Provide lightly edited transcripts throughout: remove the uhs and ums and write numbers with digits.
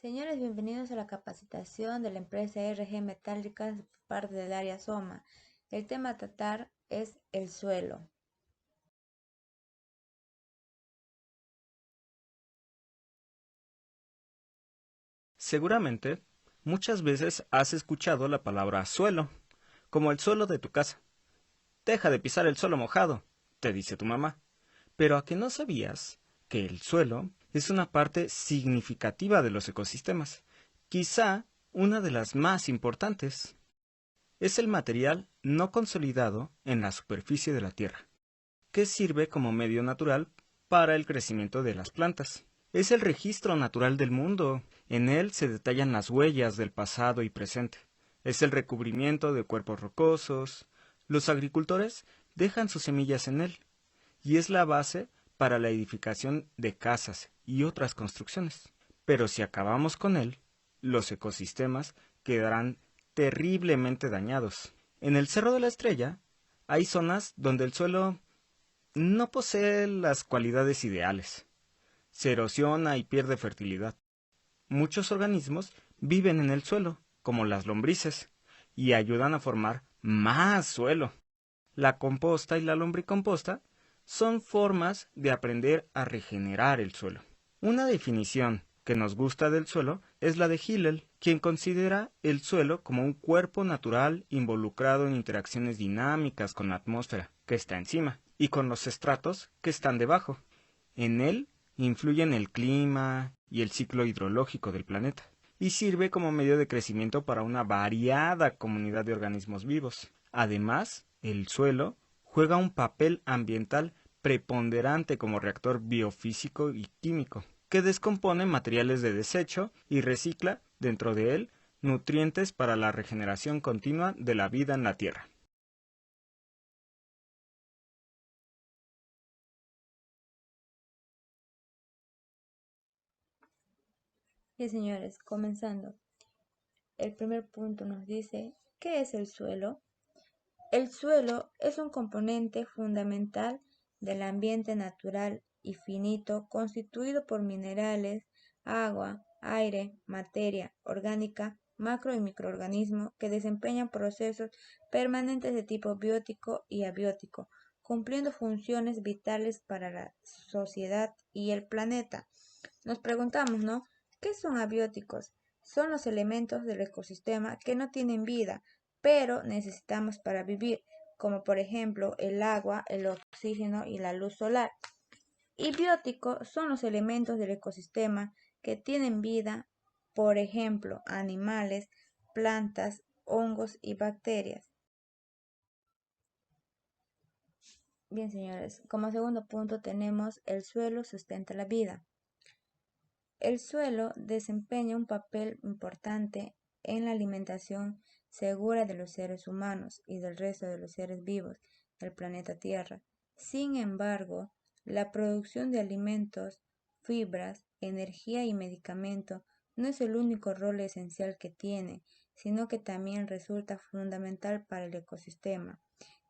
Señores, bienvenidos a la capacitación de la empresa RG Metálicas por parte del área SOMA. El tema a tratar es el suelo. Seguramente, muchas veces has escuchado la palabra suelo, como el suelo de tu casa. Deja de pisar el suelo mojado, te dice tu mamá. Pero ¿a que no sabías que el suelo es una parte significativa de los ecosistemas? Quizá una de las más importantes. Es el material no consolidado en la superficie de la Tierra, que sirve como medio natural para el crecimiento de las plantas. Es el registro natural del mundo. En él se detallan las huellas del pasado y presente. Es el recubrimiento de cuerpos rocosos. Los agricultores dejan sus semillas en él y es la base para la edificación de casas y otras construcciones. Pero si acabamos con él, los ecosistemas quedarán terriblemente dañados. En el Cerro de la Estrella hay zonas donde el suelo no posee las cualidades ideales. Se erosiona y pierde fertilidad. Muchos organismos viven en el suelo, como las lombrices, y ayudan a formar más suelo. La composta y la lombricomposta son formas de aprender a regenerar el suelo. Una definición que nos gusta del suelo es la de Hillel, quien considera el suelo como un cuerpo natural involucrado en interacciones dinámicas con la atmósfera, que está encima, y con los estratos que están debajo. En él influyen el clima y el ciclo hidrológico del planeta, y sirve como medio de crecimiento para una variada comunidad de organismos vivos. Además, el suelo juega un papel ambiental preponderante como reactor biofísico y químico, que descompone materiales de desecho y recicla dentro de él nutrientes para la regeneración continua de la vida en la Tierra. Bien, señores, comenzando. El primer punto nos dice, ¿qué es el suelo? El suelo es un componente fundamental del ambiente natural y finito constituido por minerales, agua, aire, materia orgánica, macro y microorganismos que desempeñan procesos permanentes de tipo biótico y abiótico, cumpliendo funciones vitales para la sociedad y el planeta. Nos preguntamos, ¿no? ¿Qué son abióticos? Son los elementos del ecosistema que no tienen vida, pero necesitamos para vivir, como por ejemplo el agua, el oxígeno y la luz solar. Y bióticos son los elementos del ecosistema que tienen vida, por ejemplo, animales, plantas, hongos y bacterias. Bien, señores, como segundo punto tenemos el suelo sustenta la vida. El suelo desempeña un papel importante en la alimentación segura de los seres humanos y del resto de los seres vivos del planeta Tierra. Sin embargo, la producción de alimentos, fibras, energía y medicamento no es el único rol esencial que tiene, sino que también resulta fundamental para el ecosistema.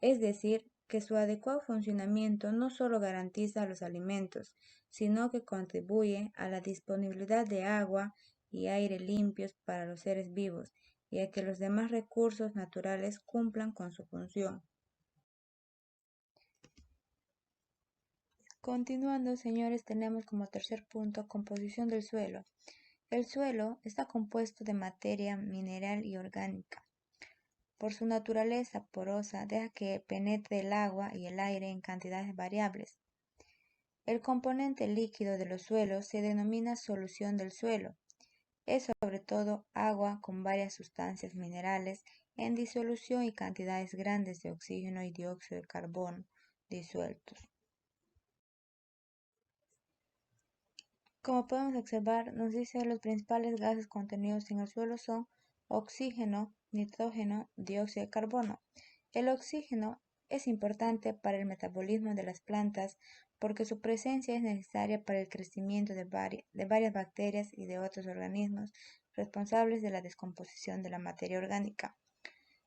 Es decir, que su adecuado funcionamiento no solo garantiza los alimentos, sino que contribuye a la disponibilidad de agua y aire limpios para los seres vivos y a que los demás recursos naturales cumplan con su función. Continuando, señores, tenemos como tercer punto composición del suelo. El suelo está compuesto de materia mineral y orgánica. Por su naturaleza porosa, deja que penetre el agua y el aire en cantidades variables. El componente líquido de los suelos se denomina solución del suelo. Es sobre todo agua con varias sustancias minerales en disolución y cantidades grandes de oxígeno y dióxido de carbono disueltos. Como podemos observar, nos dice los principales gases contenidos en el suelo son oxígeno, nitrógeno, dióxido de carbono. El oxígeno es importante para el metabolismo de las plantas porque su presencia es necesaria para el crecimiento de varias bacterias y de otros organismos responsables de la descomposición de la materia orgánica.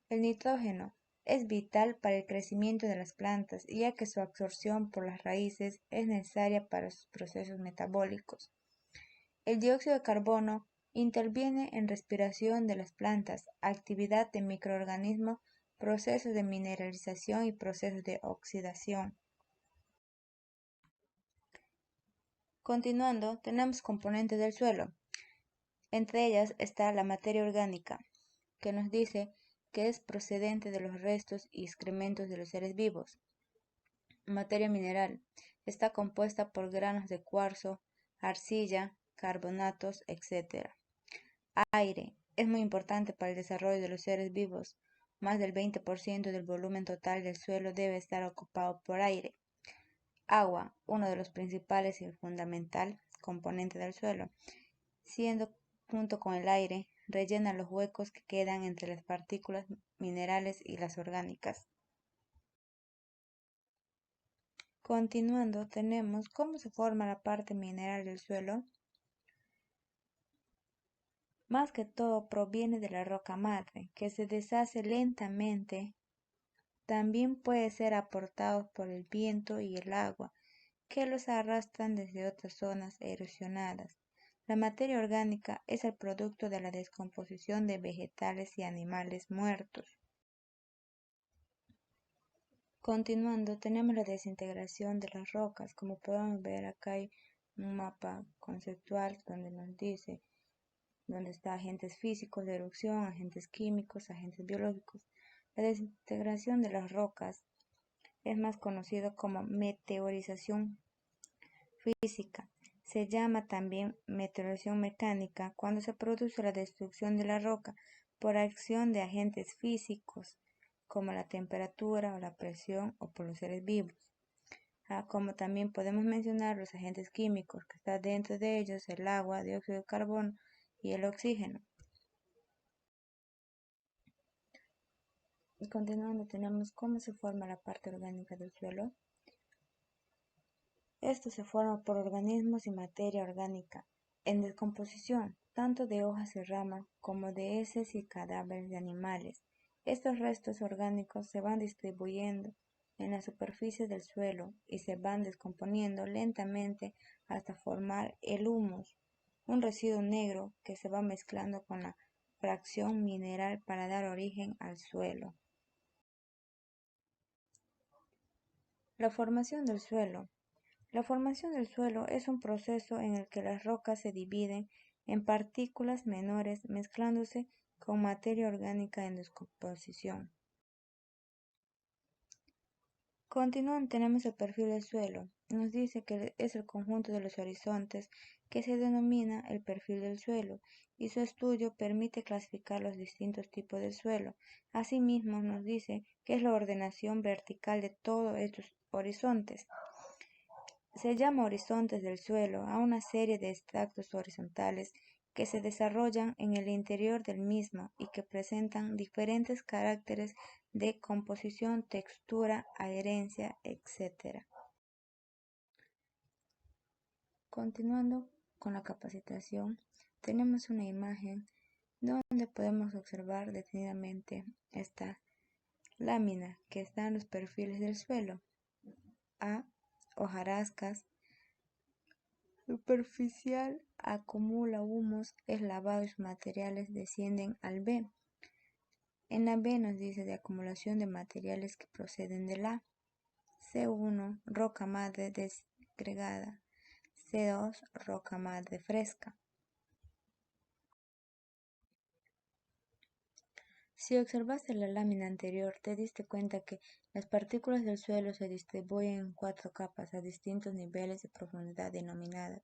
El nitrógeno es vital para el crecimiento de las plantas, ya que su absorción por las raíces es necesaria para sus procesos metabólicos. El dióxido de carbono Interviene en respiración de las plantas, actividad de microorganismos, procesos de mineralización y procesos de oxidación. Continuando, tenemos componentes del suelo. Entre ellas está la materia orgánica, que nos dice que es procedente de los restos y excrementos de los seres vivos. Materia mineral está compuesta por granos de cuarzo, arcilla, carbonatos, etc. Aire es muy importante para el desarrollo de los seres vivos. Más del 20% del volumen total del suelo debe estar ocupado por aire. Agua, uno de los principales y fundamental componentes del suelo, siendo junto con el aire, rellena los huecos que quedan entre las partículas minerales y las orgánicas. Continuando, tenemos cómo se forma la parte mineral del suelo. Más que todo proviene de la roca madre, que se deshace lentamente. También puede ser aportado por el viento y el agua, que los arrastran desde otras zonas erosionadas. La materia orgánica es el producto de la descomposición de vegetales y animales muertos. Continuando, tenemos la desintegración de las rocas. Como podemos ver, acá hay un mapa conceptual donde nos dice dónde están agentes físicos de erupción, agentes químicos, agentes biológicos. La desintegración de las rocas es más conocido como meteorización física. Se llama también meteorización mecánica cuando se produce la destrucción de la roca por acción de agentes físicos como la temperatura o la presión o por los seres vivos. Como también podemos mencionar los agentes químicos que están dentro de ellos, el agua, dióxido de carbono y el oxígeno. Y continuando, tenemos cómo se forma la parte orgánica del suelo. Esto se forma por organismos y materia orgánica en descomposición, tanto de hojas y ramas como de heces y cadáveres de animales. Estos restos orgánicos se van distribuyendo en la superficie del suelo y se van descomponiendo lentamente hasta formar el humus, un residuo negro que se va mezclando con la fracción mineral para dar origen al suelo. La formación del suelo. La formación del suelo es un proceso en el que las rocas se dividen en partículas menores mezclándose con materia orgánica en descomposición. Continuando, tenemos el perfil del suelo. Nos dice que es el conjunto de los horizontes que se denomina el perfil del suelo y su estudio permite clasificar los distintos tipos de suelo. Asimismo, nos dice que es la ordenación vertical de todos estos horizontes. Se llama horizontes del suelo a una serie de estratos horizontales que se desarrollan en el interior del mismo y que presentan diferentes caracteres de composición, textura, adherencia, etc. Continuando con la capacitación, tenemos una imagen donde podemos observar detenidamente esta lámina que está en los perfiles del suelo. A. Hojarascas. Superficial acumula humus, es lavado y sus materiales descienden al B. En la B nos dice de acumulación de materiales que proceden del A. C1, roca madre desgregada. C2, roca madre fresca. Si observaste la lámina anterior, te diste cuenta que las partículas del suelo se distribuyen en 4 capas a distintos niveles de profundidad denominadas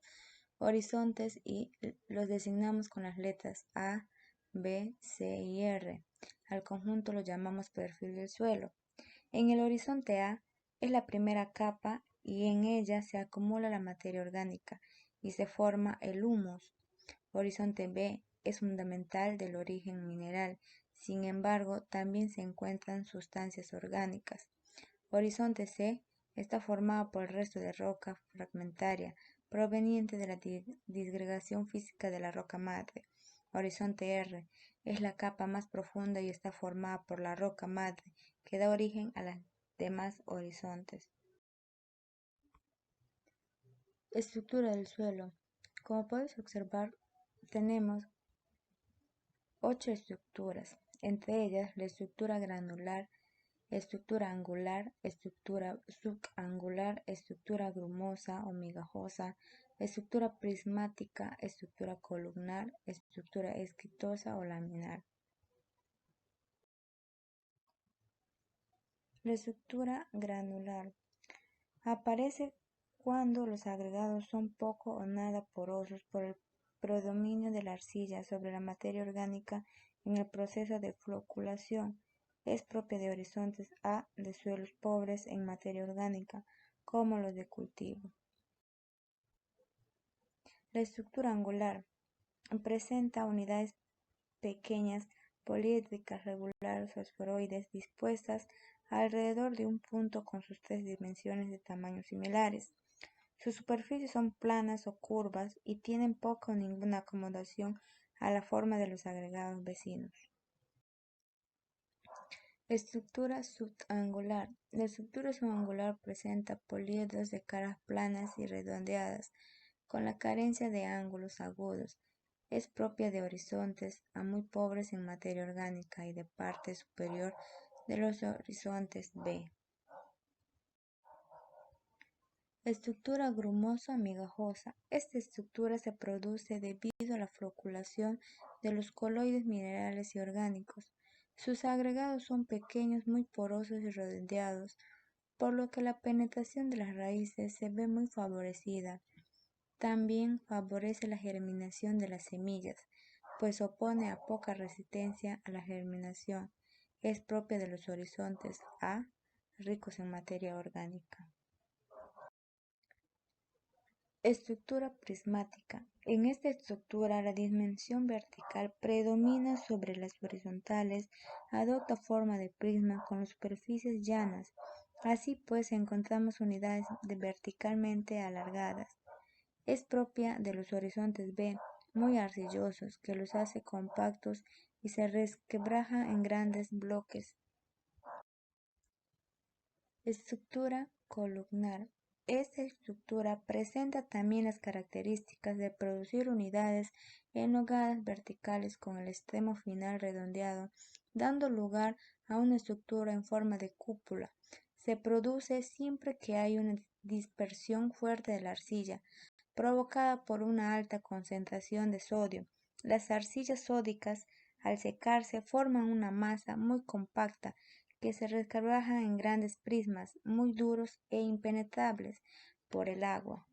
horizontes y los designamos con las letras A, B, C y R. Al conjunto lo llamamos perfil del suelo. En el horizonte A es la primera capa y en ella se acumula la materia orgánica y se forma el humus. Horizonte B es fundamental del origen mineral, sin embargo también se encuentran sustancias orgánicas. Horizonte C está formado por el resto de roca fragmentaria proveniente de la disgregación física de la roca madre. Horizonte R es la capa más profunda y está formada por la roca madre que da origen a los demás horizontes. Estructura del suelo. Como puedes observar, tenemos 8 estructuras, entre ellas la estructura granular, estructura angular, estructura subangular, estructura grumosa o migajosa, estructura prismática, estructura columnar, estructura esquitosa o laminar. La estructura granular aparece cuando los agregados son poco o nada porosos por el predominio de la arcilla sobre la materia orgánica en el proceso de floculación. Es propia de horizontes A de suelos pobres en materia orgánica, como los de cultivo. La estructura angular presenta unidades pequeñas, poliédricas, regulares, fosforoides, dispuestas alrededor de un punto con sus 3 dimensiones de tamaños similares. Sus superficies son planas o curvas y tienen poca o ninguna acomodación a la forma de los agregados vecinos. Estructura subangular. La estructura subangular presenta poliedros de caras planas y redondeadas, con la carencia de ángulos agudos. Es propia de horizontes A muy pobres en materia orgánica y de parte superior de los horizontes B. Estructura grumoso-migajosa. Esta estructura se produce debido a la floculación de los coloides minerales y orgánicos. Sus agregados son pequeños, muy porosos y redondeados, por lo que la penetración de las raíces se ve muy favorecida. También favorece la germinación de las semillas, pues opone a poca resistencia a la germinación. Es propia de los horizontes A, ricos en materia orgánica. Estructura prismática. En esta estructura la dimensión vertical predomina sobre las horizontales, adopta forma de prisma con las superficies llanas. Así pues encontramos unidades verticalmente alargadas. Es propia de los horizontes B, muy arcillosos, que los hace compactos y se resquebraja en grandes bloques. Estructura columnar. Esta estructura presenta también las características de producir unidades enhogadas verticales con el extremo final redondeado, dando lugar a una estructura en forma de cúpula. Se produce siempre que hay una dispersión fuerte de la arcilla, provocada por una alta concentración de sodio. Las arcillas sódicas, al secarse, forman una masa muy compacta que se resquebraja en grandes prismas, muy duros e impenetrables por el agua.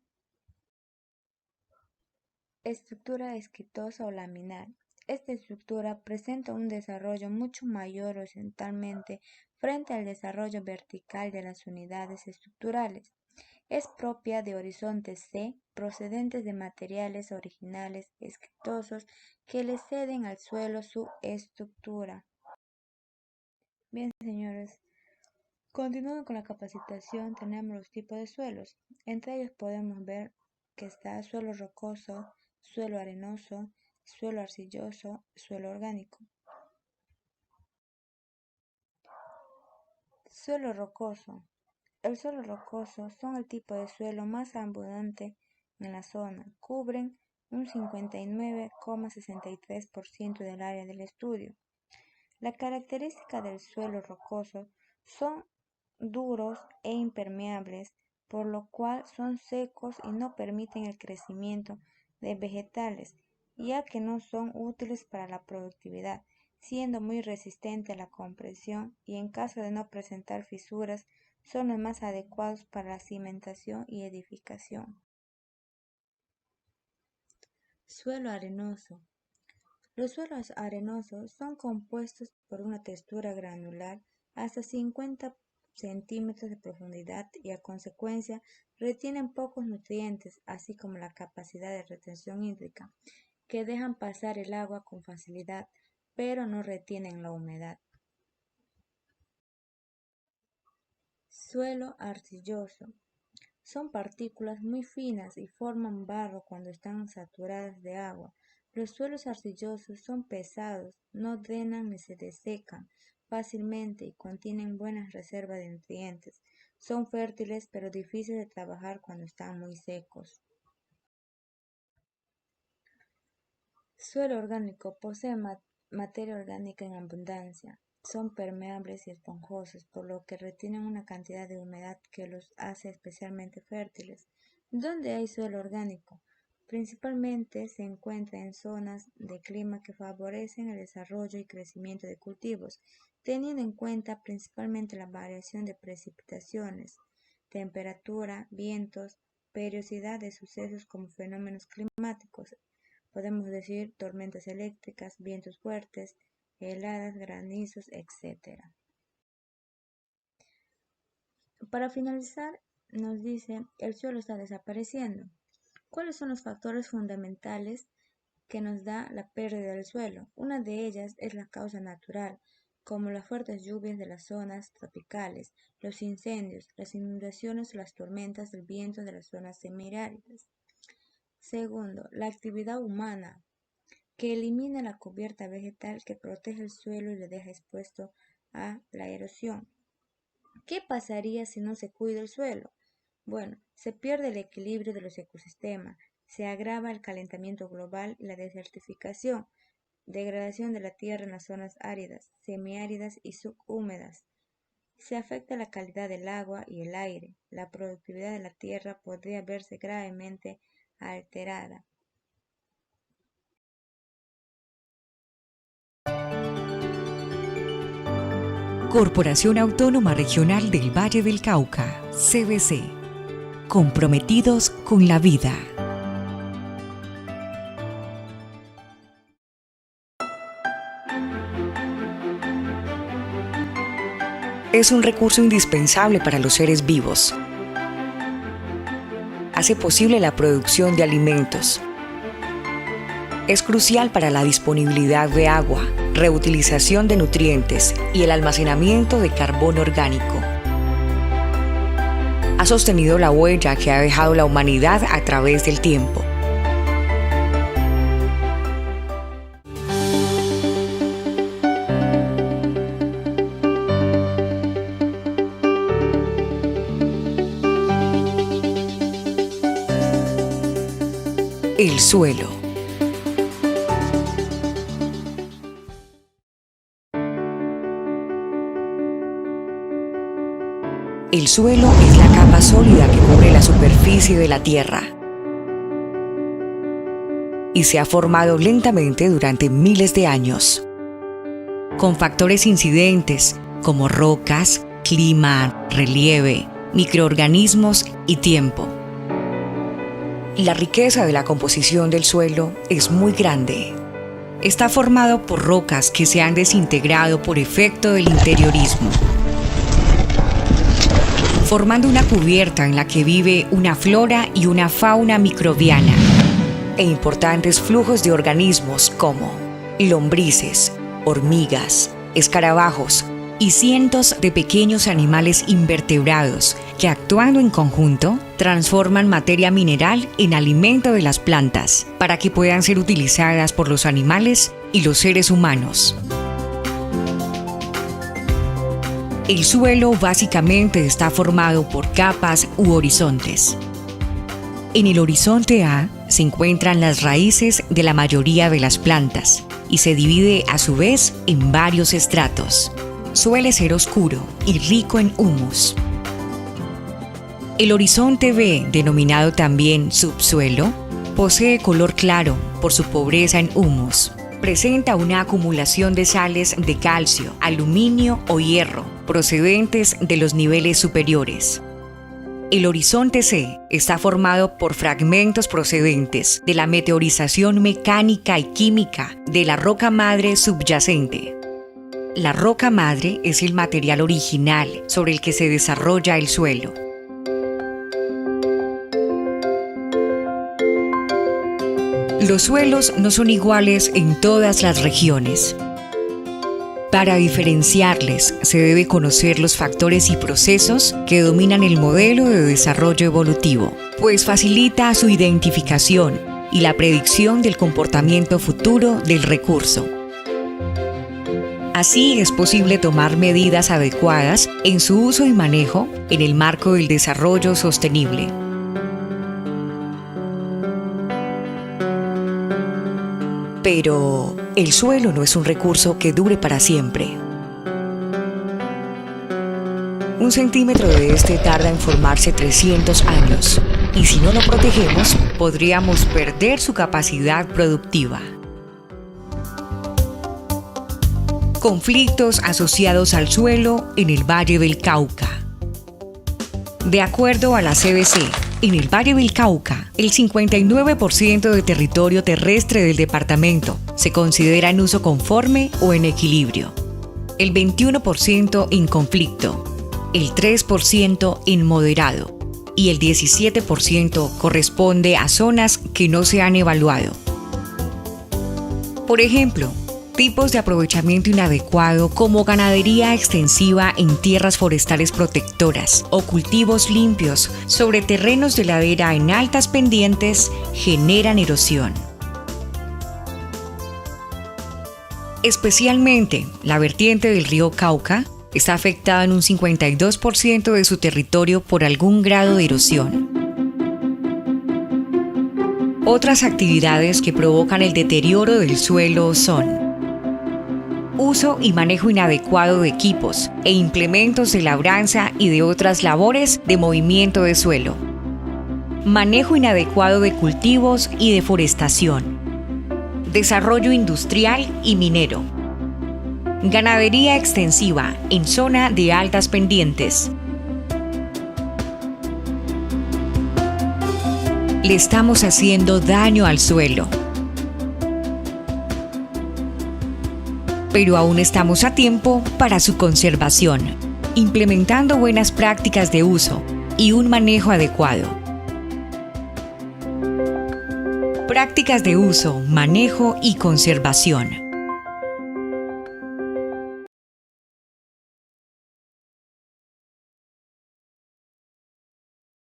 Estructura esquitosa o laminar. Esta estructura presenta un desarrollo mucho mayor horizontalmente frente al desarrollo vertical de las unidades estructurales. Es propia de horizontes C procedentes de materiales originales esquitosos que le ceden al suelo su estructura. Bien, señores, continuando con la capacitación, tenemos los tipos de suelos. Entre ellos podemos ver que está suelo rocoso, suelo arenoso, suelo arcilloso, suelo orgánico. Suelo rocoso. El suelo rocoso son el tipo de suelo más abundante en la zona. Cubren un 59,63% del área del estudio. La característica del suelo rocoso son duros e impermeables, por lo cual son secos y no permiten el crecimiento de vegetales, ya que no son útiles para la productividad, siendo muy resistente a la compresión y en caso de no presentar fisuras, son los más adecuados para la cimentación y edificación. Suelo arenoso. Los suelos arenosos son compuestos por una textura granular hasta 50 centímetros de profundidad y a consecuencia retienen pocos nutrientes, así como la capacidad de retención hídrica, que dejan pasar el agua con facilidad, pero no retienen la humedad. Suelo arcilloso. Son partículas muy finas y forman barro cuando están saturadas de agua. Los suelos arcillosos son pesados, no drenan ni se desecan fácilmente y contienen buenas reservas de nutrientes. Son fértiles pero difíciles de trabajar cuando están muy secos. Suelo orgánico posee materia orgánica en abundancia. Son permeables y esponjosos, por lo que retienen una cantidad de humedad que los hace especialmente fértiles. ¿Dónde hay suelo orgánico? Principalmente se encuentra en zonas de clima que favorecen el desarrollo y crecimiento de cultivos, teniendo en cuenta principalmente la variación de precipitaciones, temperatura, vientos, periodicidad de sucesos como fenómenos climáticos. Podemos decir tormentas eléctricas, vientos fuertes, heladas, granizos, etc. Para finalizar, nos dice, el suelo está desapareciendo. ¿Cuáles son los factores fundamentales que nos da la pérdida del suelo? Una de ellas es la causa natural, como las fuertes lluvias de las zonas tropicales, los incendios, las inundaciones o las tormentas del viento de las zonas semiáridas. Segundo, la actividad humana, que elimina la cubierta vegetal que protege el suelo y le deja expuesto a la erosión. ¿Qué pasaría si no se cuida el suelo? Bueno, se pierde el equilibrio de los ecosistemas, se agrava el calentamiento global y la desertificación, degradación de la tierra en las zonas áridas, semiáridas y subhúmedas. Se afecta la calidad del agua y el aire. La productividad de la tierra podría verse gravemente alterada. Corporación Autónoma Regional del Valle del Cauca, CVC. Comprometidos con la vida. Es un recurso indispensable para los seres vivos. Hace posible la producción de alimentos. Es crucial para la disponibilidad de agua, reutilización de nutrientes y el almacenamiento de carbono orgánico. Ha sostenido la huella que ha dejado la humanidad a través del tiempo. El suelo. El suelo es la capa sólida que cubre la superficie de la Tierra y se ha formado lentamente durante miles de años, con factores incidentes como rocas, clima, relieve, microorganismos y tiempo. La riqueza de la composición del suelo es muy grande. Está formado por rocas que se han desintegrado por efecto del interiorismo, formando una cubierta en la que vive una flora y una fauna microbiana, e importantes flujos de organismos como lombrices, hormigas, escarabajos y cientos de pequeños animales invertebrados que, actuando en conjunto, transforman materia mineral en alimento de las plantas para que puedan ser utilizadas por los animales y los seres humanos. El suelo básicamente está formado por capas u horizontes. En el horizonte A se encuentran las raíces de la mayoría de las plantas y se divide a su vez en varios estratos. Suele ser oscuro y rico en humus. El horizonte B, denominado también subsuelo, posee color claro por su pobreza en humus. Presenta una acumulación de sales de calcio, aluminio o hierro, procedentes de los niveles superiores. El horizonte C está formado por fragmentos procedentes de la meteorización mecánica y química de la roca madre subyacente. La roca madre es el material original sobre el que se desarrolla el suelo. Los suelos no son iguales en todas las regiones. Para diferenciarles, se debe conocer los factores y procesos que dominan el modelo de desarrollo evolutivo, pues facilita su identificación y la predicción del comportamiento futuro del recurso. Así es posible tomar medidas adecuadas en su uso y manejo en el marco del desarrollo sostenible. Pero, El suelo no es un recurso que dure para siempre. 1 centímetro de este tarda en formarse 300 años, y si no lo protegemos, podríamos perder su capacidad productiva. Conflictos asociados al suelo en el Valle del Cauca. De acuerdo a la CBC, en el Valle del Cauca, el 59% de territorio terrestre del departamento se considera en uso conforme o en equilibrio, el 21% en conflicto, el 3% en moderado y el 17% corresponde a zonas que no se han evaluado. Por ejemplo, tipos de aprovechamiento inadecuado como ganadería extensiva en tierras forestales protectoras o cultivos limpios sobre terrenos de ladera en altas pendientes generan erosión. Especialmente la vertiente del río Cauca está afectada en un 52% de su territorio por algún grado de erosión. Otras actividades que provocan el deterioro del suelo son uso y manejo inadecuado de equipos e implementos de labranza y de otras labores de movimiento de suelo, manejo inadecuado de cultivos y deforestación, desarrollo industrial y minero, ganadería extensiva en zona de altas pendientes. Le estamos haciendo daño al suelo. Pero aún estamos a tiempo para su conservación, implementando buenas prácticas de uso y un manejo adecuado. Prácticas de uso, manejo y conservación.